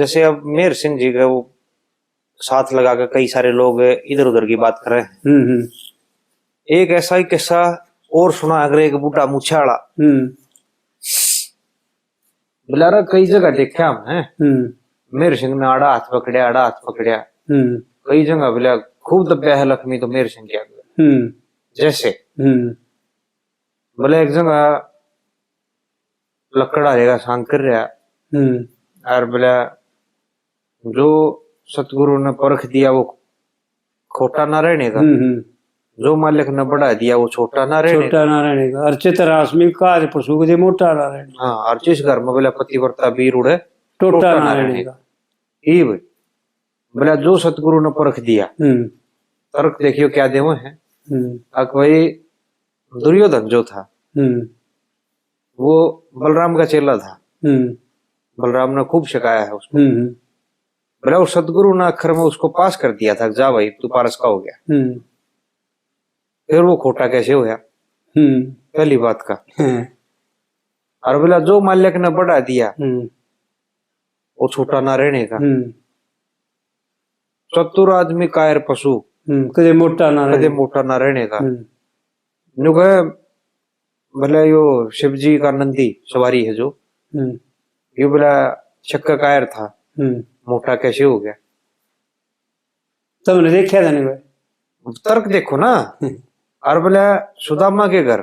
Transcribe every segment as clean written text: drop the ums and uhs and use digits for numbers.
जैसे अब मेहर सिंह जी का वो साथ लगा कर कई सारे लोग इधर उधर की बात कर रहे हैं। एक ऐसा ही किस्सा और सुना अगर एक बूढ़ा मुछाड़ा बिलारा कई जगह देखा हमने। मेहर सिंह ने आड़ा हाथ पकड़िया कई जगह बिला खूब दबिया है लक्ष्मी तो मेहर सिंह के जैसे बोले एक जगह लकड़ा रहेगा सांग कर रहा और बोला जो सतगुरु ने परख दिया वो खोटा ना रहने का, जो मालिक ने बढ़ा दिया वो छोटा ना रहने का। अर्चित रासमी कार्य पशु को मोटा ना रहने। हाँ अर्चिस घर में बोला पतिव्रता वीर उड़े टोटा ना रहने का। ये भाई बोला जो सतगुरु ने परख दिया। तर्क देखियो क्या देव है। भाई दुर्योधन जो था वो बलराम का चेला था। बलराम ने खूब शिकाया है उसको। बोला उस सतगुरु ने अक्षर में उसको पास कर दिया था, जा भाई तू पारस का हो गया। फिर वो खोटा कैसे होया पहली बात का। और बोला जो मालिक ने बढ़ा दिया वो छोटा ना रहने का। चतुर आदमी कायर पशु कदे मोटा ना रहने का। नु कहे बोला यो शिव जी का नंदी सवारी है जो ये बोला चक्का कायर था मोटा कैसे हो गया। तुमने देखा था नहीं भाई तर्क देखो ना। और बोला सुदामा के घर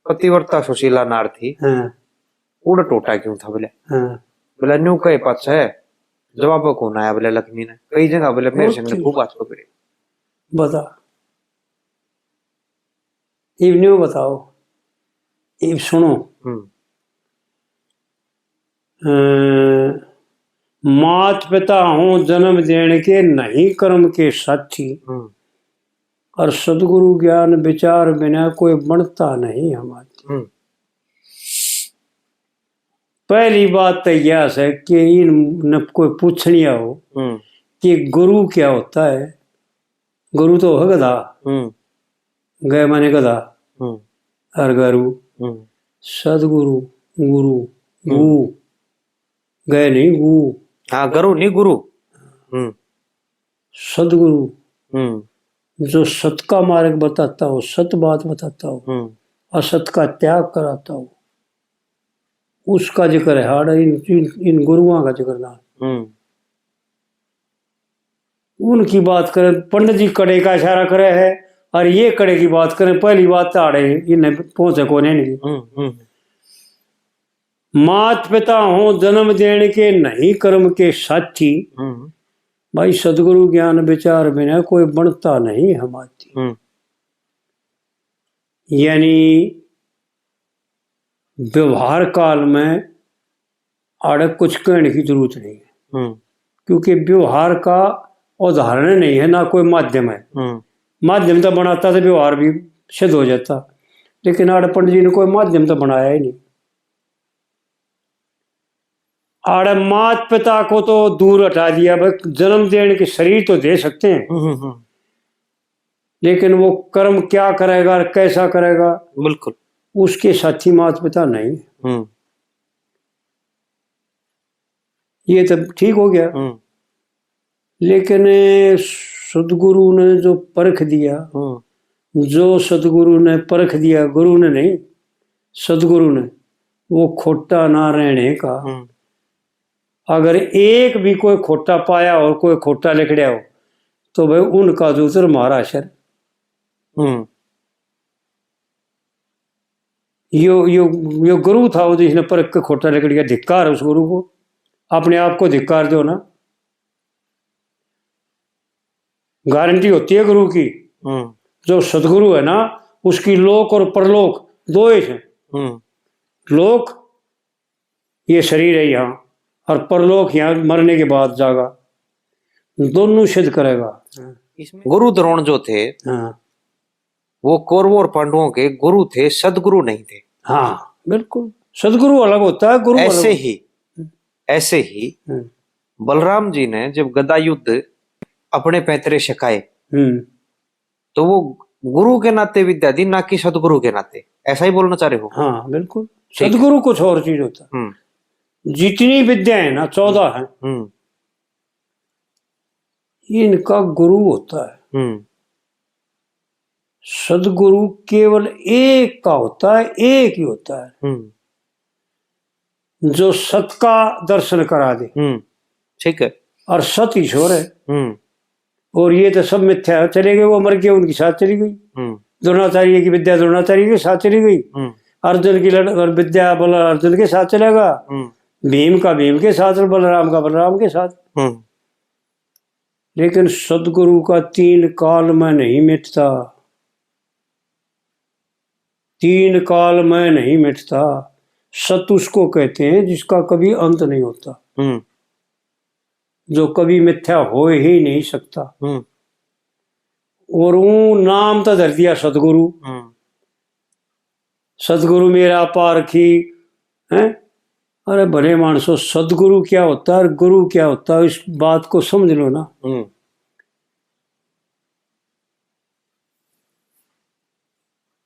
पतिव्रता सुशीला नार थी उड़ टोटा क्यों था बोले। बोला न्यू कहे पच है जवाब कौन आया बोले लक्ष्मी ने कई जगह बोले मेरे सिंह ने खूब बात पकड़ी। बता इब न्यू बताओ इब सुनो। मात पिता हूं जन्म देने के नहीं कर्म के साथी और सदगुरु ज्ञान विचार बिना कोई बनता नहीं हमारी। पहली बात तो यह है कि इन कोई पूछनी हो कि गुरु क्या होता है। गुरु तो है गधा, गए माने गधा और गुरु सदगुरु गुरु गु गए नहीं गु। हाँ गुरु नहीं गुरु सदगुरु जो सत का मार्ग बताता हो, सत बात बताता हो, असत का त्याग कराता हो, उसका जिक्र है। हाड़ इन गुरुओं का जिक्र ना। उनकी बात करें पंडित जी कड़े का इशारा करे है और ये कड़े की बात करें पहली बात ताड़े इन्हें पहुंचे कोने नहीं। मात पिता हो जन्म देने के नहीं कर्म के साथी भाई सदगुरु ज्ञान विचार बिना कोई बनता नहीं हमारी। यानी व्यवहार काल में आड़े कुछ कहने की जरूरत नहीं है क्योंकि व्यवहार का उदाहरण नहीं है ना कोई माध्यम है। माध्यम तो बनाता तो व्यवहार भी सिद्ध हो जाता, लेकिन आड़े पंडित जी ने कोई माध्यम तो बनाया ही नहीं। आड़े मात पिता को तो दूर हटा दिया, भाई जन्म देने के शरीर तो दे सकते हैं लेकिन वो कर्म क्या करेगा और कैसा करेगा बिल्कुल उसके साथी मात पिता नहीं। ये तो ठीक हो गया। लेकिन सदगुरु ने जो परख दिया, जो सदगुरु ने परख दिया, गुरु ने नहीं सदगुरु ने, वो खोटा ना रहने का। अगर एक भी कोई खोटा पाया और कोई खोटा लिखड़ा हो तो भाई उनका दूसर मारा शर। यो गुरु था वो जिसने परख के खोटा लिख दिया। धिक्कार उस गुरु को, अपने आप को धिक्कार दो ना। गारंटी होती है गुरु की। जो सदगुरु है ना उसकी लोक और परलोक दो ही हैं। लोक ये शरीर है यहाँ और परलोक यहाँ मरने के बाद जागा, दोनों सिद्ध करेगा। गुरु द्रोण जो थे वो कौरवों और पांडवों के गुरु थे, सदगुरु नहीं थे। हाँ बिल्कुल, सदगुरु अलग होता है, गुरु ऐसे ही बलराम जी ने जब गदा युद्ध अपने पैतरे शिखाए तो वो गुरु के नाते विद्या दी ना कि सदगुरु के नाते। ऐसा ही बोलना चाह रहे हो? हाँ बिल्कुल, सदगुरु कुछ और चीज होता है। जितनी विद्या है ना 14 है, इनका गुरु होता है। सदगुरु केवल एक का होता है, एक ही होता है, जो सत का दर्शन करा दे। ठीक है। और सत ईश्वर है। और ये तो सब मिथ्या चले गए, वो मर गए, उनकी साथ चली गई। द्रोणाचार्य की विद्या द्रोणाचार्य के साथ चली गई। अर्जुन की विद्या बलराम अर्जुन के साथ चलेगा। भीम का भीम के साथ और बलराम का बलराम के साथ। लेकिन सदगुरु का 3 काल में नहीं मिटता, 3 काल में नहीं मिटता। सत उसको कहते हैं जिसका कभी अंत नहीं होता, जो कभी मिथ्या हो ही नहीं सकता। और वो नाम तो धर दिया सदगुरु। सदगुरु मेरा पारखी है। अरे भले मानसो, सदगुरु क्या होता है और गुरु क्या होता है, इस बात को समझ लो ना।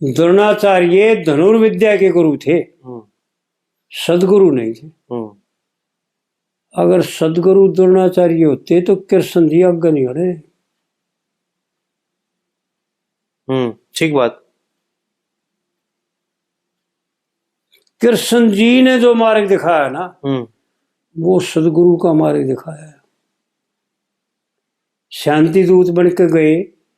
द्रोणाचार्य धनुर्विद्या के गुरु थे, सदगुरु नहीं थे। अगर सदगुरु द्रोणाचार्य होते तो कृष्ण जी आज्ञा नहीं हो रहे। ठीक बात। कृष्ण जी ने जो मार्ग दिखाया ना, वो सदगुरु का मार्ग दिखाया है। शांति दूत बन के गए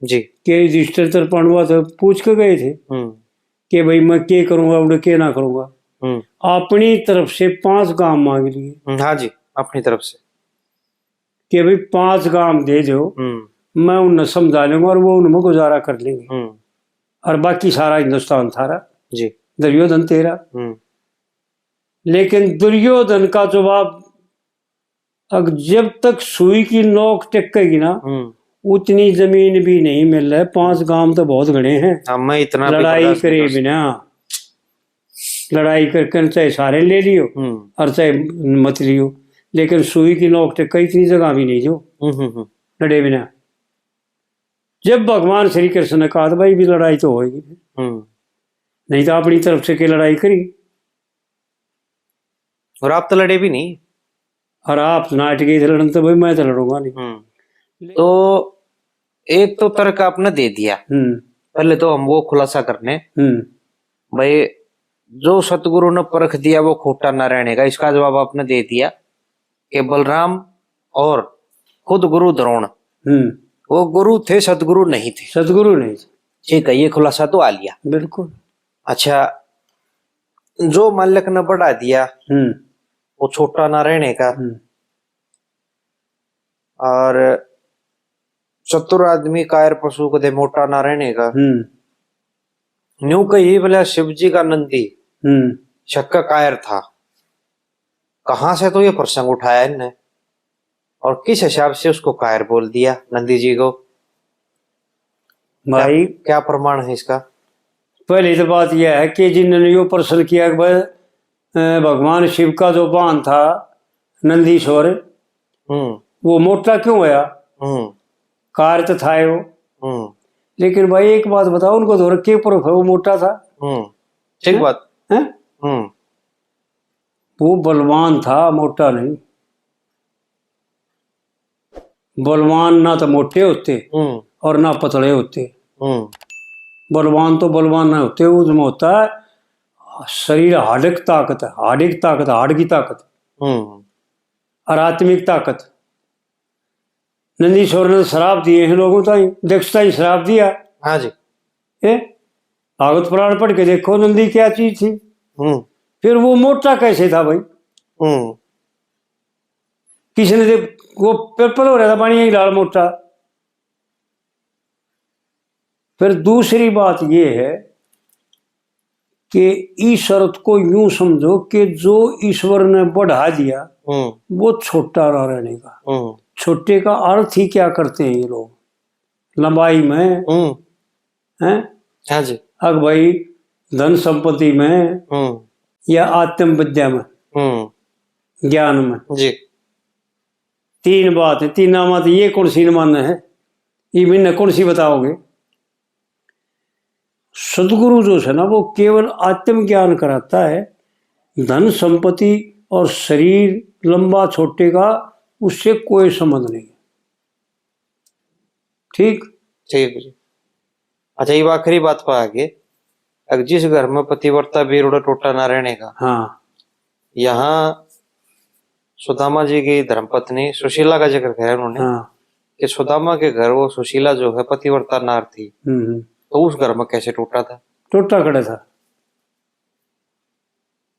जी, के युधिष्ठिर तर्पणवा तो पूछ के गए थे कि भाई मैं क्या करूंगा, उन्हें क्या ना करूंगा। अपनी तरफ से 5 गांव मांग लिए। हाँ जी, अपनी तरफ से कि भाई 5 गांव दे दो, मैं उन्हें समझा लूंगा और वो उनमें गुजारा कर लेंगे। और बाकी सारा हिंदुस्तान थारा जी, दुर्योधन तेरा। लेकिन दुर्योधन का जवाब, अब जब तक सुई की नोक टेकेगी ना, उतनी जमीन भी नहीं मिल रहा। 5 गांव तो बहुत घने हैं। मैं इतना लड़ाई करे बिना, लड़ाई करके चाहे सारे ले लियो और चाहे मत लियो, लेकिन सुई की नोक टेक्का इतनी जगह भी नहीं जो लड़े बिना। जब भगवान श्री कृष्ण ने कहा भाई भी लड़ाई तो होगी, नहीं तो अपनी तरफ से के लड़ाई करी। और आप तो लड़े भी नहीं। और आप नाट गए थे लड़न, तो भाई मैं तो लड़ूंगा नहीं। तो एक तो तर्क आपने दे दिया। पहले तो हम वो खुलासा करने, भाई जो सतगुरु ने परख दिया वो खोटा ना रहने का, इसका जवाब आपने दे दिया कि बलराम और खुद गुरु द्रोण वो गुरु थे, सतगुरु नहीं थे। सतगुरु नहीं थे, ठीक है, ये खुलासा तो आ लिया। बिल्कुल। अच्छा, जो मालिक ने बढ़ा दिया वो छोटा ना रहने का, और चतुर आदमी कायर पशु को दे मोटा ना रहने का। न्यू कही बोला शिव जी का नंदी शक कायर था। कहां से तो ये प्रसंग उठाया इनने और किस हिसाब से उसको कायर बोल दिया नंदी जी को? भाई क्या प्रमाण है इसका? पहली तो बात यह है कि जिन्होंने यो प्रश्न किया कि भगवान शिव का जो बाण था नंदीश्वर, वो मोटा क्यों होया? कार्य तो था वो। लेकिन भाई एक बात बताओ, उनको तो रखे प्रूफ है वो मोटा था। ठीक बात है। वो बलवान था, मोटा नहीं। बलवान ना तो मोटे होते और ना पतले होते। बलवान तो बलवान ना होते, उसमें होता है शरीर हार्दिक ताकत है, हार्दिक ताकत, हार्ड की ताकत और आत्मिक ताकत। नंदीश्वर ने शराब दिए हैं लोगों को, दक्षता ही शराब दिया। हाँ जी। भागवत पुराण पढ़ के देखो नंदी क्या चीज थी। फिर वो मोटा कैसे था भाई? किसी ने वो पेपर हो रहा था पानी लाल मोटा। फिर दूसरी बात ये है कि ईश्वर को यूं समझो कि जो ईश्वर ने बढ़ा दिया वो छोटा ना रहने का। छोटे का अर्थ ही क्या करते हैं ये लोग? लंबाई में हैं? हाँ जी। अग भाई धन संपत्ति में या आत्म विद्या में, ज्ञान में जी। 3 बात है। 3 नामात ये कौन सी मान है? ये मैंने कौन सी बताओगे? सदगुरु जो है ना वो केवल आत्म ज्ञान कराता है, धन संपत्ति और शरीर लंबा छोटे का उससे कोई संबंध नहीं। ठीक ठीक जी। अच्छा, ये आखिरी बात पर आगे, अगर जिस घर में पतिव्रता बेरोड़ा टोटा ना रहने का, हाँ, यहाँ सुदामा जी की धर्मपत्नी सुशीला का जिक्र किया उन्होंने। हाँ, कि सुदामा के घर वो सुशीला जो है पतिव्रता नार थी, तो उस घर में कैसे टूटा था? टोटा खड़ा था।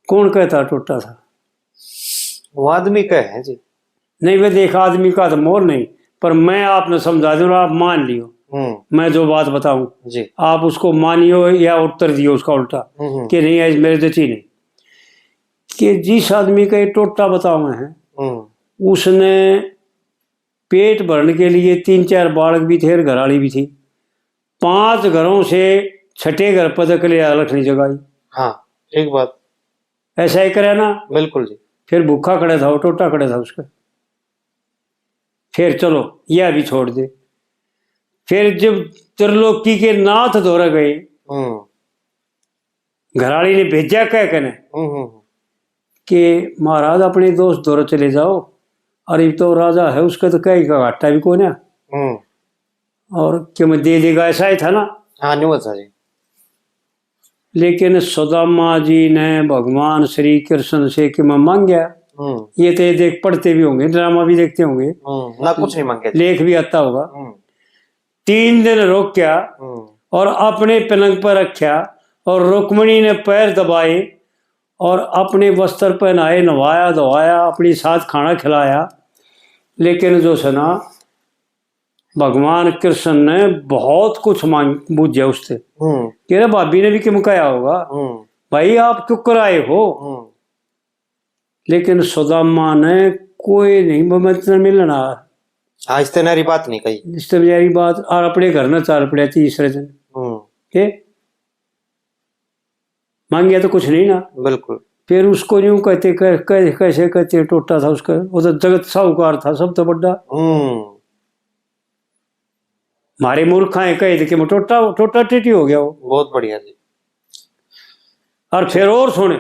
कौन कहता टोटा था? वो आदमी कहे हैं जी। नहीं, वे देख आदमी का तो मोर नहीं, पर मैं आपने समझा दूं, आप मान लियो। मैं जो बात बताऊं जी, आप उसको मानियो या उत्तर दियो उसका उल्टा कि नहीं आज मेरे देती नहीं। कि जिस आदमी का ये टोटा बताओ है उसने पेट भरने के लिए 3-4 बालक भी थे और घराली भी थी। 5 घरों से छठे घर पर तक ले लखनी जगाई। हाँ, ठीक बात। ऐसा ही करे ना? बिल्कुल जी। फिर भूखा खड़ा था, वो टोटा खड़ा था उसका। फिर चलो यह भी छोड़ दे। फिर जब त्रिलोकी के नाथ दौरा गए, घराली ने भेजा कह कहने कि महाराज अपने दोस्त दौरा चले जाओ, अरे तो राजा है उसका तो कहीं का घाटा भी कौन है, और कि मैं दे देगा, ऐसा ही था ना? हाँ, नहीं था जी। लेकिन सुदामा जी ने भगवान श्री कृष्ण से कि मैं मांग गया। ये तो देख पढ़ते भी होंगे, ड्रामा भी देखते होंगे, ना कुछ नहीं मांगे, लेख भी आता होगा। 3 दिन रोक्या और अपने पलंग पर रखा और रुक्मणी ने पैर दबाए और अपने वस्त्र पहनाए, नवाया धोवाया, अपनी साथ खाना खिलाया। लेकिन जो है ना भगवान कृष्ण ने बहुत कुछ मांग बूझा उससे। कह रहे भाभी ने भी क्यों कहा होगा भाई आप क्यों कराए हो? लेकिन सुदामा ने कोई नहीं मतलब मिलना, आज तेनारी बात नहीं कही, इस मेरी बात, और अपने घर न चाल पड़े तीसरे दिन के मांगे तो कुछ नहीं ना। बिल्कुल। फिर उसको यूं कहते कैसे कहते टोटा था उसका, वो तो जगत साहूकार था सब तो बड़ा। हमारे मूर्खाएं कहे थे कि मैं टोटा टिटी हो गया वो। बहुत बढ़िया जी। और फिर और सुने,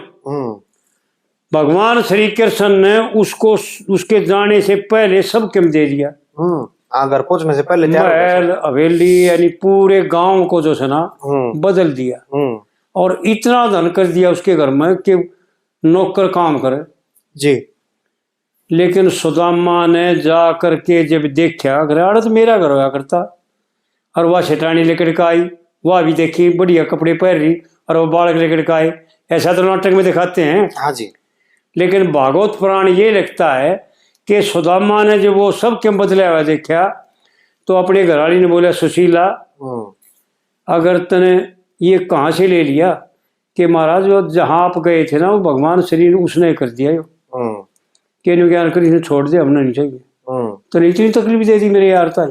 भगवान श्री कृष्ण ने उसको उसके जाने से पहले सब किम दे दिया। अगर पहुंचने से पहले महल हवेली यानी पूरे गांव को जो है ना बदल दिया और इतना धन कर दिया उसके घर में कि नौकर काम करे जी। लेकिन सुदामा ने जा करके जब देखा घर तो मेरा घर होया करता, और वह शेटानी लेकर के आई, वह भी देखी बढ़िया कपड़े पहन रही और वो बालक लेकर के आए। ऐसा तो नाटक में दिखाते हैं। हाँ जी। लेकिन भागवत पुराण ये लिखता है कि सुदामा ने जब वो सब क्यों बदला हुआ देखा तो अपने घरवाली ने बोला सुशीला अगर तने ये कहाँ से ले लिया? कि महाराज वो जहाँ आप गए थे ना वो भगवान श्री ने उसने कर दिया यो कि ज्ञान कर इसे छोड़ दे, हमने नहीं चाहिए। तो इतनी तकलीफ दे दी मेरे यार ताई।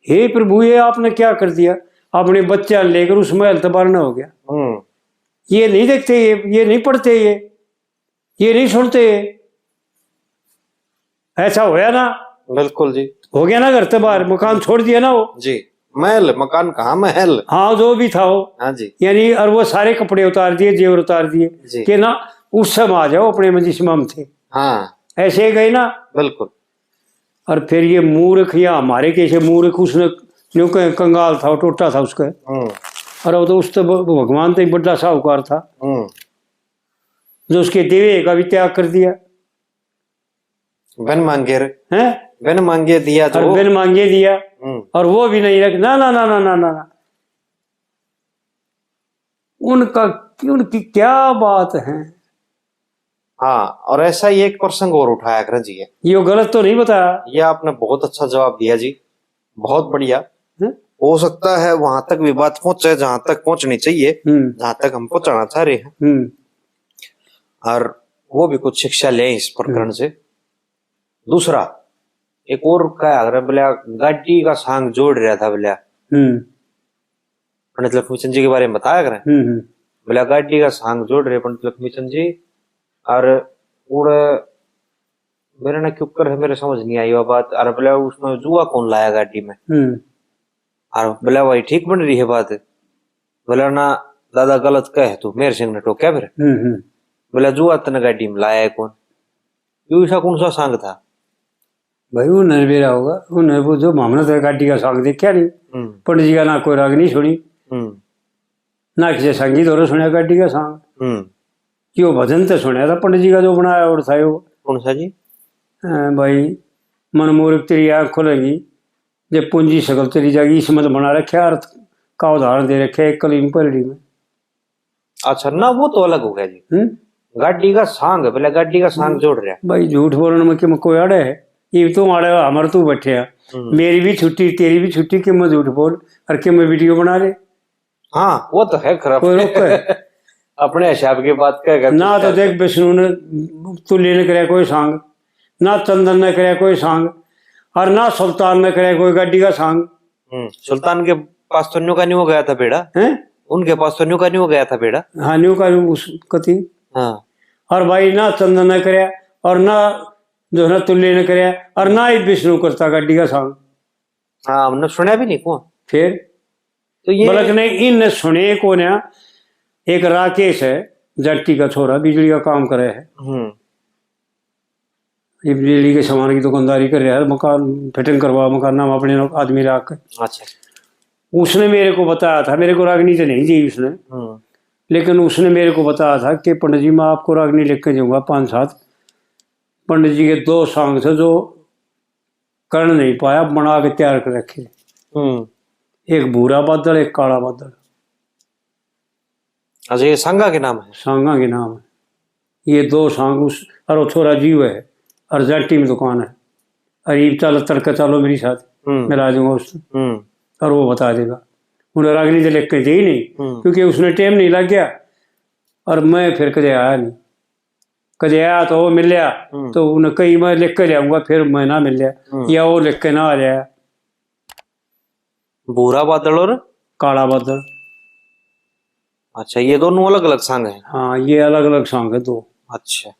हे प्रभु ये आपने क्या कर दिया? अपने बच्चा लेकर उस महल तबारना हो गया। ये नहीं देखते, ये नहीं पढ़ते, ये नहीं सुनते। ऐसा होया ना? बिल्कुल जी, हो गया ना। घर से बाहर मकान छोड़ दिया ना वो जी। महल मकान कहाँ महल, हाँ जो भी था वो। हाँ जी। यानी और वो सारे कपड़े उतार दिए, जेवर उतार दिए कि ना उस समय आ जाओ अपने में जिसमें हम थे। हाँ ऐसे गए ना। बिल्कुल। और फिर ये मूर्ख या हमारे कैसे मूर्ख, उसने जो कंगाल था, टोटा था उसका, और वो तो उस तो भगवान तो एक बड़ा साहूकार था जो उसके देवे का भी त्याग कर दिया। बिन मांगे हैं, बिन मांगे दिया तो, और बिन मांगे दिया और वो भी नहीं रख ना ना ना ना ना ना। उनकी क्या बात है। हाँ, और ऐसा ही एक प्रसंग और उठाया कर जी। ये गलत तो नहीं बताया? ये आपने बहुत अच्छा जवाब दिया जी, बहुत बढ़िया। हो सकता है वहां तक भी बात पहुंचे जहां तक पहुंचनी चाहिए, जहां तक हम पहुंचाना चाह रहे हैं, और वो भी कुछ शिक्षा ले इस प्रकरण से। दूसरा एक और क्या बोला, गाड़ी का सांग जोड़ रहा था बोला, पंडित लक्ष्मीचंद जी के बारे में बताया करें। बोला गाड़ी का सांग जोड़ रहे पंडित लक्ष्मीचंद जी, और मेरे ना क्यों कर है, मेरे समझ नहीं आई वो बात। और बोला उसमें जुआ कौन लाया गाड़ी में? और बोला वही ठीक बन रही है बात। बोला ना दादा गलत कह तू, मेरे सिंह ने टोक्या फिर। बोला जुआ तन गाड़ी में लाया है कौन? क्यों, ऐसा कौन सा सांग था? भाई वो नरवेरा होगा, वो जो मामला था गाड़ी का सांग देखा नहीं, पंडित जी का ना कोई राग नहीं सुनी, ना किसी संगीत और सुना गाड़ी का सांग। यो भजन तो सुना था पंडित जी का जो बनाया और था वो। कौन सा जी? भाई मन मूर्ख तेरी आँख खुलेगी जब पूंजी शकल तेरी जागी, इसमें तो बना रखा अर्थ का उदाहरण दे रखे एक कलीम पलड़ी में। अच्छा ना, वो तो अलग हो गया जी। गाड़ी का सांग है, पहले गाड़ी का सांग जोड़ रहा है। भाई झूठ बोलने में कि कोई अड़े है? ये तो आड़े हमारे तू बैठे है, मेरी भी छुट्टी तेरी भी छुट्टी, कि मैं झूठ बोल और कि मैं वीडियो बना रहे। हाँ वो तो है खराब, कोई रोक है अपने हिसाब की बात क्या ना। तो देख विष्णु ने तुल्य ने कराया कोई सांग, ना चंदन ने कराया कोई सांग, और ना सुल्तान ने कराया कोई गाड़ी का सांग। सुल्तान के पास तो न्यू का न्यू गया था बेड़ा है, उनके पास तो न्यू का न्यू गया था बेड़ा। हाँ न्यू का उस कति। हाँ और भाई ना चंदन ने कराया और ना जो है तुल्य ने कराया और ना ही विष्णु करता गाड़ी का सांग। हाँ हमने सुना भी नहीं कौन फिर तो ये बलक ने इन सुने को ना। एक राकेश है जट्टी का छोरा, बिजली का काम करे है, ये बिजली के सामान की दुकानदारी कर रहा है, मकान फिटिंग करवा, मकान नाम अपने आदमी रख। अच्छा। उसने मेरे को बताया था, मेरे को रागनी तो नहीं दी उसने, लेकिन उसने मेरे को बताया था कि पंडित जी मैं आपको रागनी लेकर जाऊंगा 5-7। पंडित जी के 2 सांग थे जो कर नहीं पाया, बना के तैयार कर रखे। एक भूरा बादल, एक काला बादल। अच्छा ये सांगा के नाम है? सांगा के नाम है ये 2 सांग। उस और छोरा जीव है और जाटी में दुकान है, अरे चलो तड़का चलो मेरे साथ, मैं ला जाऊंगा उससे और वो बता देगा। उन्हें रागनी से लेकर दी नहीं क्योंकि उसने टाइम नहीं लग गया, और मैं फिर कदे आया नहीं। कदे आया तो वो मिल लिया तो उन्हें कहीं मैं लिख कर जाऊंगा, फिर मैं ना मिल लिया या वो लिख के ना आ जाया। भूरा बादल और काला बादल। अच्छा ये दोनों अलग अलग सांग है? हाँ ये अलग अलग सांग है 2। अच्छा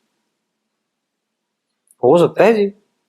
हो सकता है जी।